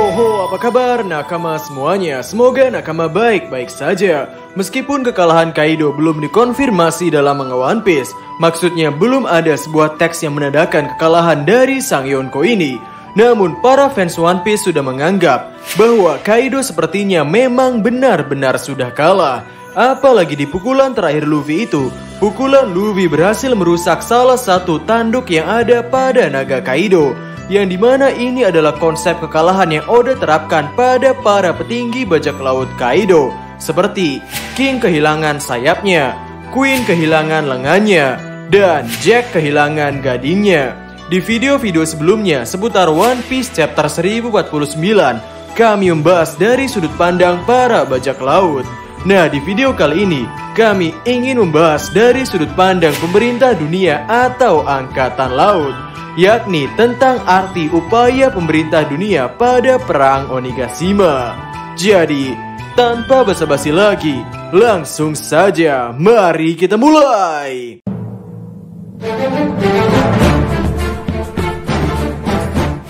Apa kabar nakama semuanya? Semoga nakama baik-baik saja. Meskipun kekalahan Kaido belum dikonfirmasi dalam manga One Piece, maksudnya belum ada sebuah teks yang menandakan kekalahan dari sang Yonko ini. Namun para fans One Piece sudah menganggap bahwa Kaido sepertinya memang benar-benar sudah kalah. Apalagi di pukulan terakhir Luffy itu, pukulan Luffy berhasil merusak salah satu tanduk yang ada pada naga Kaido. Yang dimana ini adalah konsep kekalahan yang Oda terapkan pada para petinggi bajak laut Kaido. Seperti King kehilangan sayapnya, Queen kehilangan lengannya, dan Jack kehilangan gadingnya. Di video-video sebelumnya seputar One Piece chapter 1049, kami membahas dari sudut pandang para bajak laut. Nah, di video kali ini, kami ingin membahas dari sudut pandang pemerintah dunia atau angkatan laut, yakni tentang arti upaya pemerintah dunia pada perang Onigashima. Jadi, tanpa basa-basi lagi, langsung saja mari kita mulai.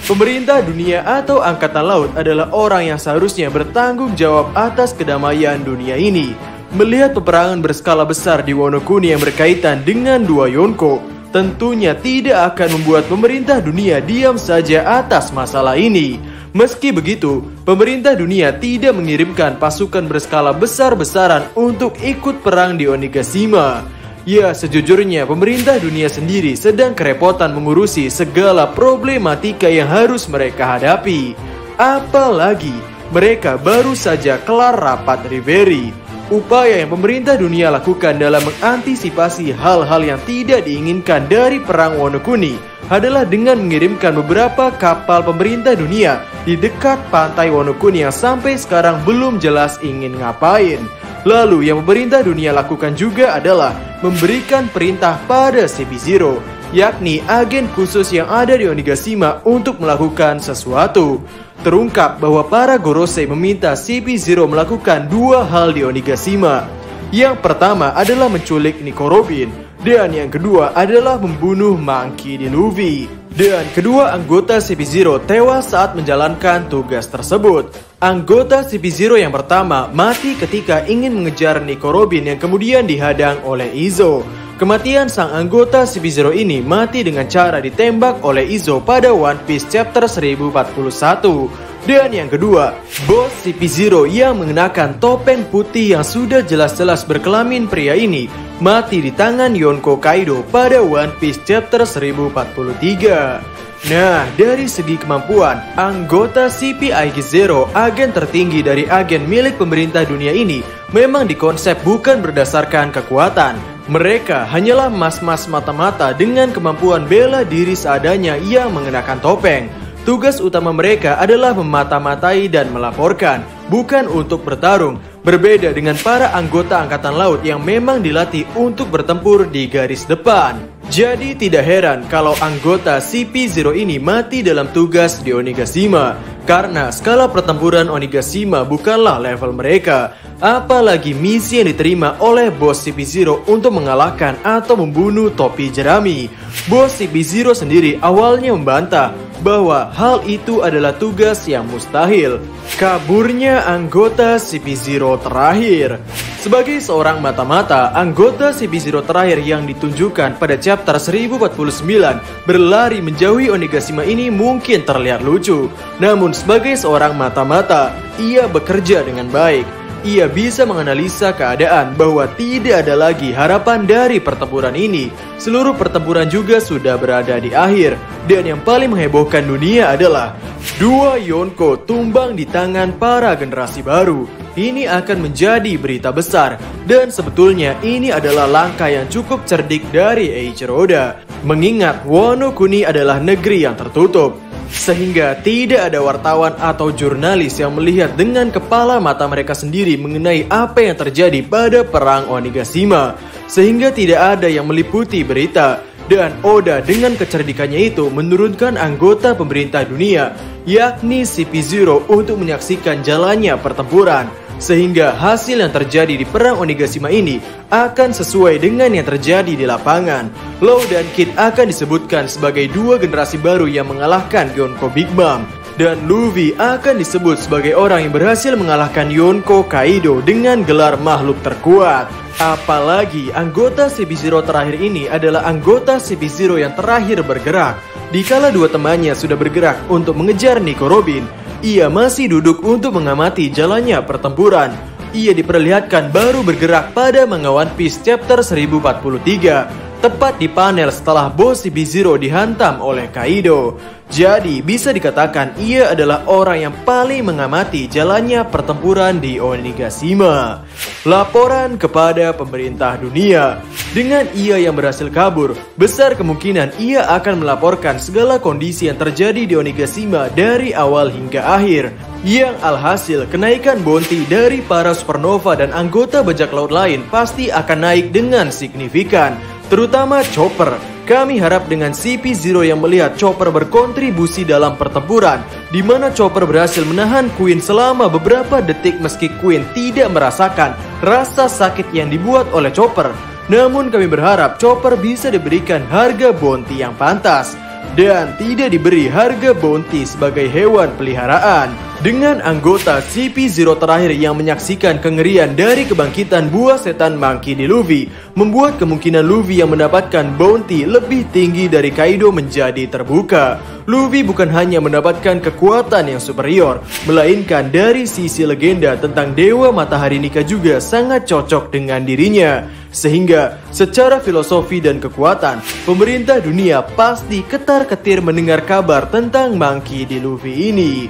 Pemerintah dunia atau angkatan laut adalah orang yang seharusnya bertanggung jawab atas kedamaian dunia ini. Melihat peperangan berskala besar di Wano Kuni yang berkaitan dengan dua Yonko, tentunya tidak akan membuat pemerintah dunia diam saja atas masalah ini. Meski begitu, pemerintah dunia tidak mengirimkan pasukan berskala besar-besaran untuk ikut perang di Onigashima. Ya, sejujurnya pemerintah dunia sendiri sedang kerepotan mengurusi segala problematika yang harus mereka hadapi. Apalagi, mereka baru saja kelar rapat Reverie. Upaya yang pemerintah dunia lakukan dalam mengantisipasi hal-hal yang tidak diinginkan dari perang Wano Kuni adalah dengan mengirimkan beberapa kapal pemerintah dunia di dekat pantai Wano Kuni yang sampai sekarang belum jelas ingin ngapain. Lalu yang pemerintah dunia lakukan juga adalah memberikan perintah pada CP0, yakni agen khusus yang ada di Onigashima untuk melakukan sesuatu. Terungkap bahwa para Gorosei meminta CP0 melakukan dua hal di Onigashima. Yang pertama adalah menculik Nico Robin, dan yang kedua adalah membunuh Monkey D. Luffy. Dan kedua anggota CP0 tewas saat menjalankan tugas tersebut. Anggota CP0 yang pertama mati ketika ingin mengejar Nico Robin yang kemudian dihadang oleh Izo. Kematian sang anggota CP0 ini mati dengan cara ditembak oleh Izo pada One Piece chapter 1041. Dan yang kedua, bos CP0 yang mengenakan topeng putih yang sudah jelas-jelas berkelamin pria ini mati di tangan Yonko Kaido pada One Piece chapter 1043. Nah, dari segi kemampuan, anggota CP-IG-0, agen tertinggi dari agen milik pemerintah dunia ini, memang dikonsep bukan berdasarkan kekuatan. Mereka hanyalah mas-mas mata-mata dengan kemampuan bela diri seadanya yang mengenakan topeng. Tugas utama mereka adalah memata-matai dan melaporkan, bukan untuk bertarung. Berbeda dengan para anggota angkatan laut yang memang dilatih untuk bertempur di garis depan. Jadi tidak heran kalau anggota CP0 ini mati dalam tugas di Onigashima, karena skala pertempuran Onigashima bukanlah level mereka. Apalagi misi yang diterima oleh bos CP0 untuk mengalahkan atau membunuh topi jerami. Bos CP0 sendiri awalnya membantah bahwa hal itu adalah tugas yang mustahil. Kaburnya anggota CP0 terakhir. Sebagai seorang mata-mata, anggota CP0 terakhir yang ditunjukkan pada chapter 1049 berlari menjauhi Onigashima ini mungkin terlihat lucu. Namun sebagai seorang mata-mata, ia bekerja dengan baik. Ia bisa menganalisa keadaan bahwa tidak ada lagi harapan dari pertempuran ini. Seluruh pertempuran juga sudah berada di akhir. Dan yang paling menghebohkan dunia adalah dua Yonko tumbang di tangan para generasi baru. Ini akan menjadi berita besar. Dan sebetulnya ini adalah langkah yang cukup cerdik dari Eiichiro Oda. Mengingat Wano Kuni adalah negeri yang tertutup, sehingga tidak ada wartawan atau jurnalis yang melihat dengan kepala mata mereka sendiri mengenai apa yang terjadi pada perang Onigashima. Sehingga tidak ada yang meliputi berita. Dan Oda dengan kecerdikannya itu menurunkan anggota pemerintah dunia, yakni CP0, untuk menyaksikan jalannya pertempuran. Sehingga hasil yang terjadi di perang Onigashima ini akan sesuai dengan yang terjadi di lapangan. Law dan Kid akan disebutkan sebagai dua generasi baru yang mengalahkan Yonko Big Mom. dan Luffy akan disebut sebagai orang yang berhasil mengalahkan Yonko Kaido dengan gelar makhluk terkuat. Apalagi anggota CP0 terakhir ini adalah anggota CP0 yang terakhir bergerak. Dikala dua temannya sudah bergerak untuk mengejar Nico Robin, ia masih duduk untuk mengamati jalannya pertempuran. Ia diperlihatkan baru bergerak pada manga One Piece chapter 1043, tepat di panel setelah bos CP0 dihantam oleh Kaido. Jadi bisa dikatakan ia adalah orang yang paling mengamati jalannya pertempuran di Onigashima. Laporan kepada pemerintah dunia. Dengan ia yang berhasil kabur, besar kemungkinan ia akan melaporkan segala kondisi yang terjadi di Onigashima dari awal hingga akhir. Yang alhasil kenaikan bounty dari para supernova dan anggota bajak laut lain pasti akan naik dengan signifikan, terutama Chopper. Kami harap dengan CP0 yang melihat Chopper berkontribusi dalam pertempuran, di mana Chopper berhasil menahan Queen selama beberapa detik meski Queen tidak merasakan rasa sakit yang dibuat oleh Chopper. Namun kami berharap Chopper bisa diberikan harga bounty yang pantas dan tidak diberi harga bounty sebagai hewan peliharaan. Dengan anggota CP0 terakhir yang menyaksikan kengerian dari kebangkitan buah setan Monkey di Luffy, membuat kemungkinan Luffy yang mendapatkan bounty lebih tinggi dari Kaido menjadi terbuka. Luffy bukan hanya mendapatkan kekuatan yang superior, melainkan dari sisi legenda tentang Dewa Matahari Nika juga sangat cocok dengan dirinya. Sehingga secara filosofi dan kekuatan, pemerintah dunia pasti ketar-ketir mendengar kabar tentang Monkey D. Luffy ini.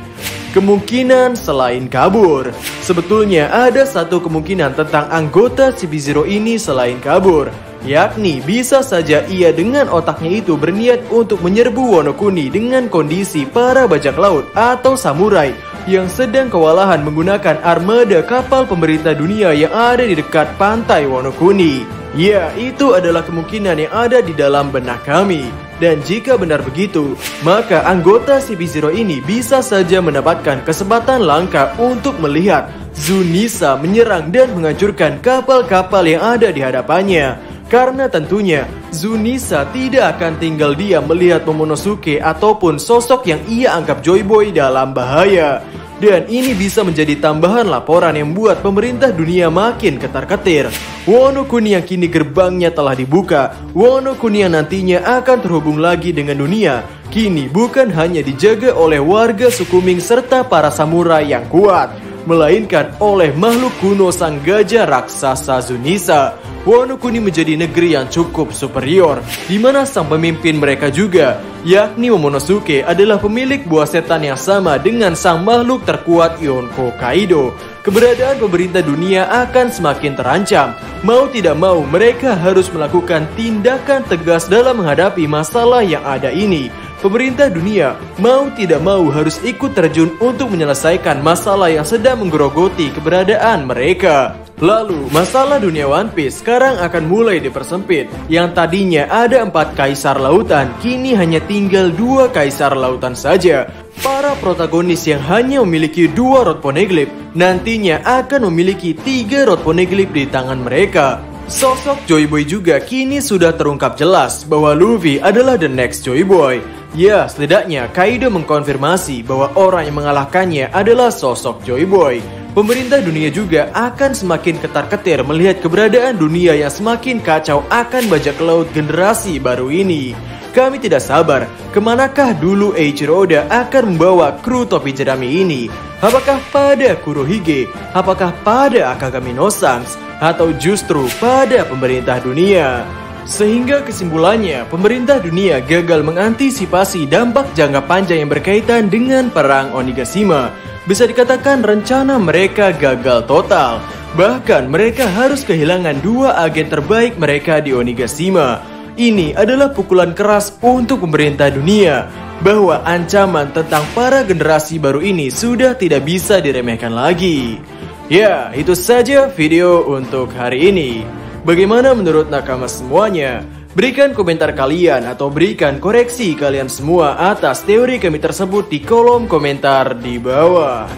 Kemungkinan selain kabur. Sebetulnya ada satu kemungkinan tentang anggota CP0 ini selain kabur, yakni bisa saja ia dengan otaknya itu berniat untuk menyerbu Wano Kuni dengan kondisi para bajak laut atau samurai yang sedang kewalahan menggunakan armada kapal pemerintah dunia yang ada di dekat pantai Wano Kuni. Ya, itu adalah kemungkinan yang ada di dalam benak kami. Dan jika benar begitu, maka anggota CP0 ini bisa saja mendapatkan kesempatan langka untuk melihat Zunisa menyerang dan menghancurkan kapal-kapal yang ada di hadapannya. Karena tentunya Zunisa tidak akan tinggal diam melihat Momonosuke ataupun sosok yang ia anggap Joy Boy dalam bahaya. Dan ini bisa menjadi tambahan laporan yang membuat pemerintah dunia makin ketar-ketir. Wano Kuni yang kini gerbangnya telah dibuka, Wano Kuni yang nantinya akan terhubung lagi dengan dunia, kini bukan hanya dijaga oleh warga suku Ming serta para samurai yang kuat, melainkan oleh makhluk kuno sang gajah raksasa Zunisa. Wano Kuni menjadi negeri yang cukup superior, di mana sang pemimpin mereka juga, yakni Momonosuke, adalah pemilik buah setan yang sama dengan sang makhluk terkuat Yonko Kaido. Keberadaan pemerintah dunia akan semakin terancam. Mau tidak mau, mereka harus melakukan tindakan tegas dalam menghadapi masalah yang ada ini. Pemerintah dunia mau tidak mau harus ikut terjun untuk menyelesaikan masalah yang sedang menggerogoti keberadaan mereka. Lalu, masalah dunia One Piece sekarang akan mulai dipersempit. Yang tadinya ada 4 kaisar lautan, kini hanya tinggal 2 kaisar lautan saja. Para protagonis yang hanya memiliki 2 rod poneglyph, nantinya akan memiliki 3 rod poneglyph di tangan mereka. Sosok Joy Boy juga kini sudah terungkap jelas bahwa Luffy adalah the next Joy Boy. Ya, setidaknya Kaido mengkonfirmasi bahwa orang yang mengalahkannya adalah sosok Joy Boy. Pemerintah dunia juga akan semakin ketar-ketir melihat keberadaan dunia yang semakin kacau akan bajak laut generasi baru ini. Kami tidak sabar, kemanakah dulu Eiichiro Oda akan membawa kru topi jerami ini? Apakah pada Kurohige? Apakah pada Akagami no Sans? Atau justru pada pemerintah dunia? Sehingga kesimpulannya, pemerintah dunia gagal mengantisipasi dampak jangka panjang yang berkaitan dengan perang Onigashima. Bisa dikatakan rencana mereka gagal total. Bahkan mereka harus kehilangan 2 agen terbaik mereka di Onigashima. Ini adalah pukulan keras untuk pemerintah dunia, bahwa ancaman tentang para generasi baru ini sudah tidak bisa diremehkan lagi. Ya, itu saja video untuk hari ini. Bagaimana menurut nakama semuanya? Berikan komentar kalian atau berikan koreksi kalian semua atas teori kami tersebut di kolom komentar di bawah.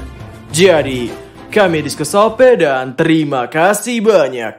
Jadi, kami diskusi dan terima kasih banyak.